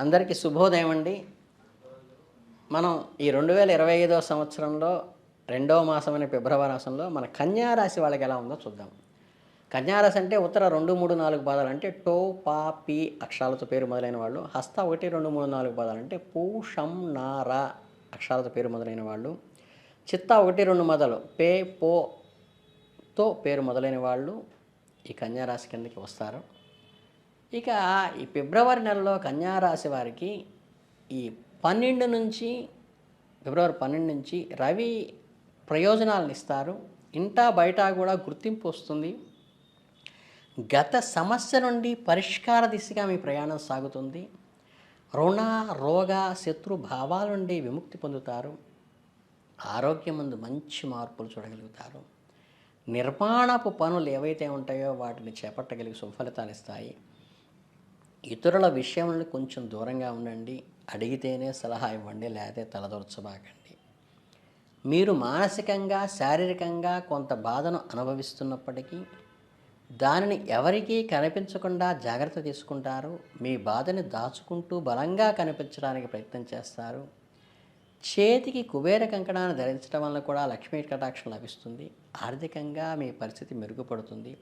అందరికీ శుభోదయం అండి. మనం ఈ 2025వ సంవత్సరంలో రెండవ మాసమైన ఫిబ్రవరి మాసంలో మన కన్యా రాశి వాళ్ళకి ఎలా ఉందో చూద్దాం. కన్యా రాశి అంటే ఉత్తర 2, 3, 4 పాదాలు అంటే టో, పా, పి అక్షరాలతో పేరు మొదలైన వాళ్ళు. హస్త 1, 2, 3, 4 పాదాలు అంటే పు, షం, నా, రా అక్షరాలతో పేరు మొదలైన వాళ్ళు. చిత్త 1, 2 మొదలు పే, పోతో పేరు మొదలైన వాళ్ళు ఈ కన్యా రాశి కిందకి వస్తారు. ఇక ఈ ఫిబ్రవరి నెలలో కన్యా రాశి వారికి ఈ 12 నుంచి ఫిబ్రవరి 12 నుంచి రవి ప్రయోజనాలను ఇస్తారు. ఇంటా బయట కూడా గుర్తింపు వస్తుంది. గత సమస్య నుండి పరిష్కార దిశగా మీ ప్రయాణం సాగుతుంది. రుణ, రోగ, శత్రు భావాల నుండి విముక్తి పొందుతారు. ఆరోగ్యం ముందు మంచి మార్పులు చూడగలుగుతారు. నిర్మాణపు పనులు ఏవైతే ఉంటాయో వాటిని చేపట్టగలిగి సుఫలితాలు ఇస్తాయి. ఇతరుల విషయంలో కొంచెం దూరంగా ఉండండి. అడిగితేనే సలహా ఇవ్వండి, లేకపోతే తలదొరచబాకండి. మీరు మానసికంగా శారీరకంగా కొంత బాధను అనుభవిస్తున్నప్పటికీ దానిని ఎవరికీ కనిపించకుండా జాగ్రత్త తీసుకుంటారు. మీ బాధని దాచుకుంటూ బలంగా కనిపించడానికి ప్రయత్నం చేస్తారు. చేతికి కుబేర కంకణాన్ని ధరించడం వల్ల కూడా లక్ష్మీ కటాక్షం లభిస్తుంది. ఆర్థికంగా మీ పరిస్థితి మెరుగుపడుతుంది.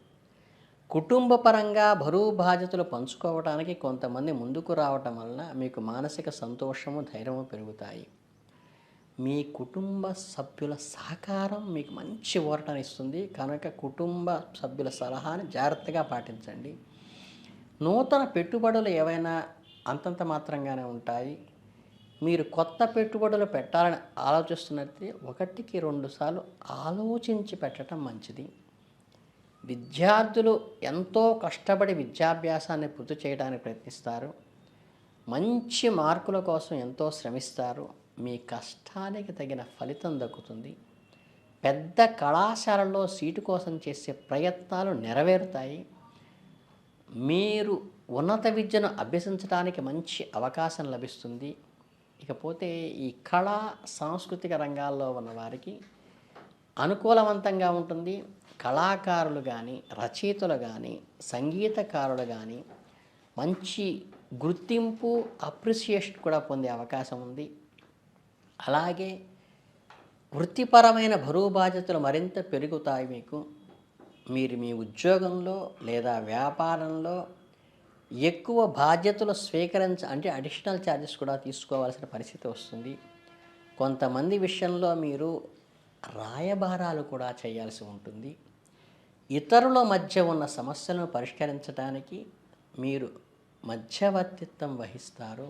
కుటుంబ పరంగా బరువు బాధ్యతలు పంచుకోవడానికి కొంతమంది ముందుకు రావటం వలన మీకు మానసిక సంతోషము, ధైర్యము పెరుగుతాయి. మీ కుటుంబ సభ్యుల సహకారం మీకు మంచి ఊరటనిస్తుంది. కనుక కుటుంబ సభ్యుల సలహాని జాగ్రత్తగా పాటించండి. నూతన పెట్టుబడులు ఏవైనా అంతంత మాత్రంగానే ఉంటాయి. మీరు కొత్త పెట్టుబడులు పెట్టాలని ఆలోచిస్తున్నట్లయితే 1కి 2 సార్లు ఆలోచించి పెట్టడం మంచిది. విద్యార్థులు ఎంతో కష్టపడి విద్యాభ్యాసాన్ని పూర్తి చేయడానికి ప్రయత్నిస్తారు. మంచి మార్కుల కోసం ఎంతో శ్రమిస్తారు. మీ కష్టానికి తగిన ఫలితం దక్కుతుంది. పెద్ద కళాశాలలో సీటు కోసం చేసే ప్రయత్నాలు నెరవేరుతాయి. మీరు ఉన్నత విద్యను అభ్యసించడానికి మంచి అవకాశం లభిస్తుంది. ఇకపోతే ఈ కళా సాంస్కృతిక రంగాల్లో ఉన్నవారికి అనుకూలవంతంగా ఉంటుంది. కళాకారులు కానీ, రచయితలు కానీ, సంగీతకారులు కానీ మంచి గుర్తింపు, అప్రిసియేషన్ కూడా పొందే అవకాశం ఉంది. అలాగే వృత్తిపరమైన బరువు బాధ్యతలు మరింత పెరుగుతాయి. మీరు మీ ఉద్యోగంలో లేదా వ్యాపారంలో ఎక్కువ బాధ్యతలు అంటే అడిషనల్ ఛార్జెస్ కూడా తీసుకోవాల్సిన పరిస్థితి వస్తుంది. కొంతమంది విషయంలో మీరు రాయబారాలు కూడా చేయాల్సి ఉంటుంది. ఇతరుల మధ్య ఉన్న సమస్యలను పరిష్కరించడానికి మీరు మధ్యవర్తిత్వం వహిస్తారు.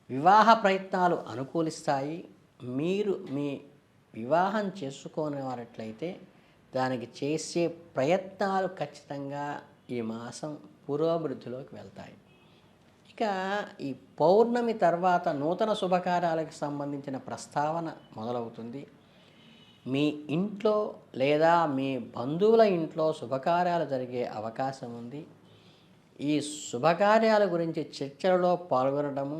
వివాహ ప్రయత్నాలు అనుకూలిస్తాయి. మీరు మీ వివాహం చేసుకోనివారట్లయితే దానికి చేసే ప్రయత్నాలు ఖచ్చితంగా ఈ మాసం పురోభివృద్ధిలోకి వెళ్తాయి. ఇక ఈ పౌర్ణమి తర్వాత నూతన శుభకార్యాలకు సంబంధించిన ప్రస్తావన మొదలవుతుంది. మీ ఇంట్లో లేదా మీ బంధువుల ఇంట్లో శుభకార్యాలు జరిగే అవకాశం ఉంది. ఈ శుభకార్యాల గురించి చర్చలలో పాల్గొనడము,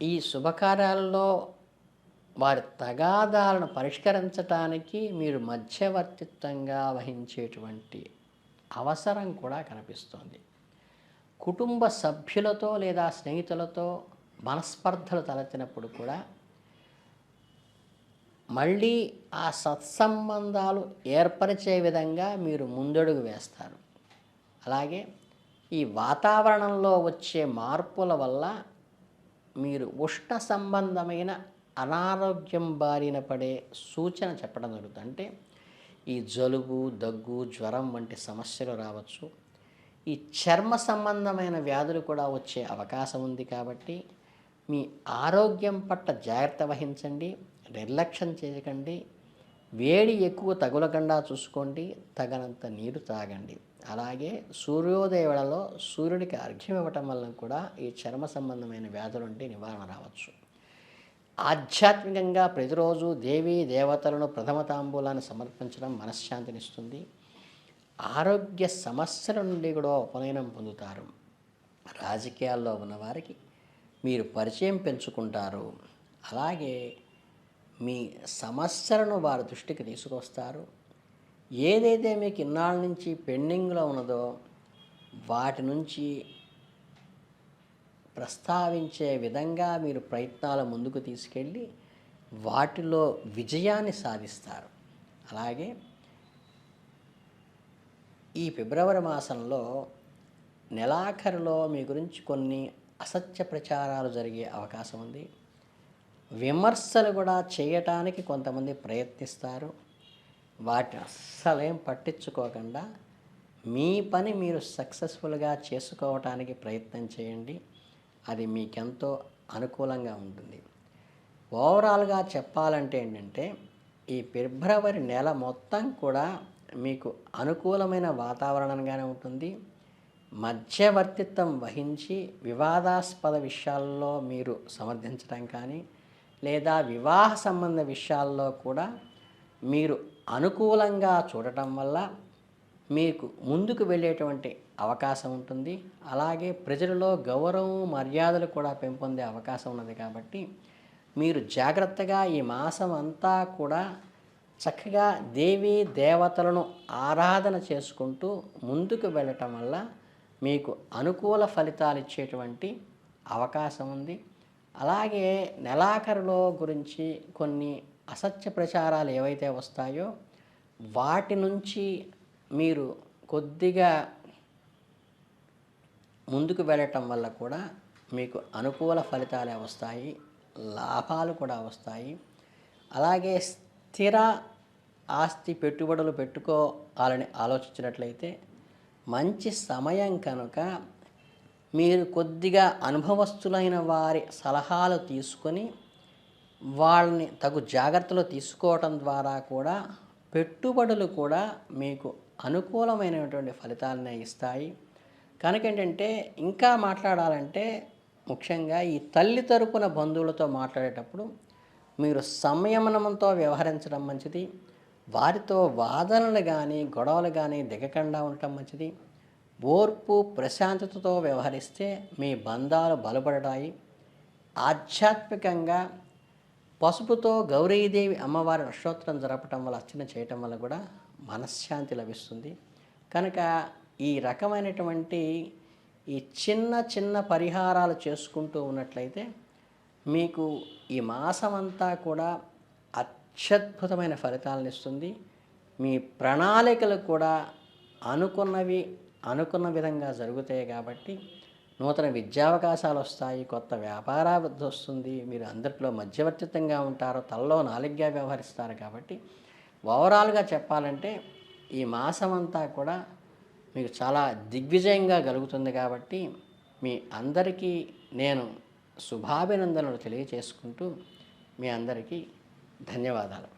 ఈ శుభకార్యాలలో వారి తగాదాలను పరిష్కరించడానికి మీరు మధ్యవర్తిత్వంగా వహించేటువంటి అవసరం కూడా కనిపిస్తోంది. కుటుంబ సభ్యులతో లేదా స్నేహితులతో మనస్పర్ధలు తలెత్తినప్పుడు కూడా మళ్ళీ ఆ సత్సంబంధాలు ఏర్పరిచే విధంగా మీరు ముందడుగు వేస్తారు. అలాగే ఈ వాతావరణంలో వచ్చే మార్పుల వల్ల మీరు ఉష్ణ సంబంధమైన అనారోగ్యం బారిన పడే సూచన చెప్పడం జరుగుతుంది. అంటే ఈ జలుబు, దగ్గు, జ్వరం వంటి సమస్యలు రావచ్చు. ఈ చర్మ సంబంధమైన వ్యాధులు కూడా వచ్చే అవకాశం ఉంది. కాబట్టి మీ ఆరోగ్యం పట్ల జాగ్రత్త వహించండి. నిర్లక్ష్యం చేయకండి. వేడి ఎక్కువ తగులకుండా చూసుకోండి. తగినంత నీరు తాగండి. అలాగే సూర్యోదయ వేళలో సూర్యుడికి అర్ఘ్యం ఇవ్వటం వల్ల కూడా ఈ చర్మ సంబంధమైన వ్యాధుల నుండి నివారణ రావచ్చు. ఆధ్యాత్మికంగా ప్రతిరోజు దేవీ దేవతలను ప్రథమ తాంబూలాన్ని సమర్పించడం మనశ్శాంతినిస్తుంది. ఆరోగ్య సమస్యల నుండి కూడా ఉపనయనం పొందుతారు. రాజకీయాల్లో ఉన్నవారికి మీరు పరిచయం పెంచుకుంటారు. అలాగే మీ సమస్యలను వారి దృష్టికి తీసుకొస్తారు. ఏదైతే మీకు ఇన్నాళ్ళ నుంచి పెండింగ్లో ఉన్నదో వాటి నుంచి ప్రస్తావించే విధంగా మీరు ప్రయత్నాలు ముందుకు తీసుకెళ్ళి వాటిలో విజయాన్ని సాధిస్తారు. అలాగే ఈ ఫిబ్రవరి మాసంలో నెలాఖరులో మీ గురించి కొన్ని అసత్య ప్రచారాలు జరిగే అవకాశం ఉంది. విమర్శలు కూడా చేయటానికి కొంతమంది ప్రయత్నిస్తారు. వాటిని అస్సలేం పట్టించుకోకుండా మీ పని మీరు సక్సెస్ఫుల్గా చేసుకోవటానికి ప్రయత్నం చేయండి. అది మీకెంతో అనుకూలంగా ఉంటుంది. ఓవరాల్గా చెప్పాలంటే ఏంటంటే, ఈ ఫిబ్రవరి నెల మొత్తం కూడా మీకు అనుకూలమైన వాతావరణంగానే ఉంటుంది. మధ్యవర్తిత్వం వహించి వివాదాస్పద విషయాల్లో మీరు సమర్థించడం కానీ, లేదా వివాహ సంబంధ విషయాల్లో కూడా మీరు అనుకూలంగా చూడటం వల్ల మీకు ముందుకు వెళ్ళేటువంటి అవకాశం ఉంటుంది. అలాగే ప్రజలలో గౌరవం, మర్యాదలు కూడా పెంపొందే అవకాశం ఉన్నది. కాబట్టి మీరు జాగ్రత్తగా ఈ మాసం అంతా కూడా చక్కగా దేవీ దేవతలను ఆరాధన చేసుకుంటూ ముందుకు వెళ్ళటం వల్ల మీకు అనుకూల ఫలితాలు ఇచ్చేటువంటి అవకాశం ఉంది. అలాగే నెలాఖరులో గురించి కొన్ని అసత్య ప్రచారాలు ఏవైతే వస్తాయో వాటి నుంచి మీరు కొద్దిగా ముందుకు వెళ్ళటం వల్ల కూడా మీకు అనుకూల ఫలితాలే వస్తాయి, లాభాలు కూడా వస్తాయి. అలాగే స్థిర ఆస్తి పెట్టుబడులు పెట్టుకోవాలని ఆలోచించినట్లయితే మంచి సమయం కనుక మీరు కొద్దిగా అనుభవస్తులైన వారి సలహాలు తీసుకొని వాళ్ళని తగు జాగ్రత్తలు తీసుకోవటం ద్వారా కూడా పెట్టుబడులు కూడా మీకు అనుకూలమైనటువంటి ఫలితాలనే ఇస్తాయి. కనుక ఏంటంటే, ఇంకా మాట్లాడాలంటే ముఖ్యంగా ఈ తల్లి తరపున బంధువులతో మాట్లాడేటప్పుడు మీరు సంయమనంతో వ్యవహరించడం మంచిది. వారితో వాదనలు కానీ గొడవలు కానీ దిగకుండా ఉండటం మంచిది. ఓర్పు ప్రశాంతతతో వ్యవహరిస్తే మీ బంధాలు బలపడతాయి. ఆధ్యాత్మికంగా పసుపుతో గౌరీదేవి అమ్మవారి నక్షత్రం జరపటం వల్ల, అర్చన చేయటం వల్ల కూడా మనశ్శాంతి లభిస్తుంది. కనుక ఈ రకమైనటువంటి ఈ చిన్న చిన్న పరిహారాలు చేసుకుంటూ ఉన్నట్లయితే మీకు ఈ మాసమంతా కూడా అత్యద్భుతమైన ఫలితాలను ఇస్తుంది. మీ ప్రణాళికలు కూడా అనుకున్న విధంగా జరుగుతాయి. కాబట్టి నూతన విద్యావకాశాలు వస్తాయి, కొత్త వ్యాపారాభివృద్ధి వస్తుంది. మీరు అందరిలో మధ్యవర్తిత్వంగా ఉంటారు, తలలో నాలుగుగా వ్యవహరిస్తారు. కాబట్టి ఓవరాల్గా చెప్పాలంటే ఈ మాసమంతా కూడా మీకు చాలా దిగ్విజయంగా కలుగుతుంది. కాబట్టి మీ అందరికీ నేను శుభాభినందనలు తెలియచేసుకుంటూ మీ అందరికీ ధన్యవాదాలు.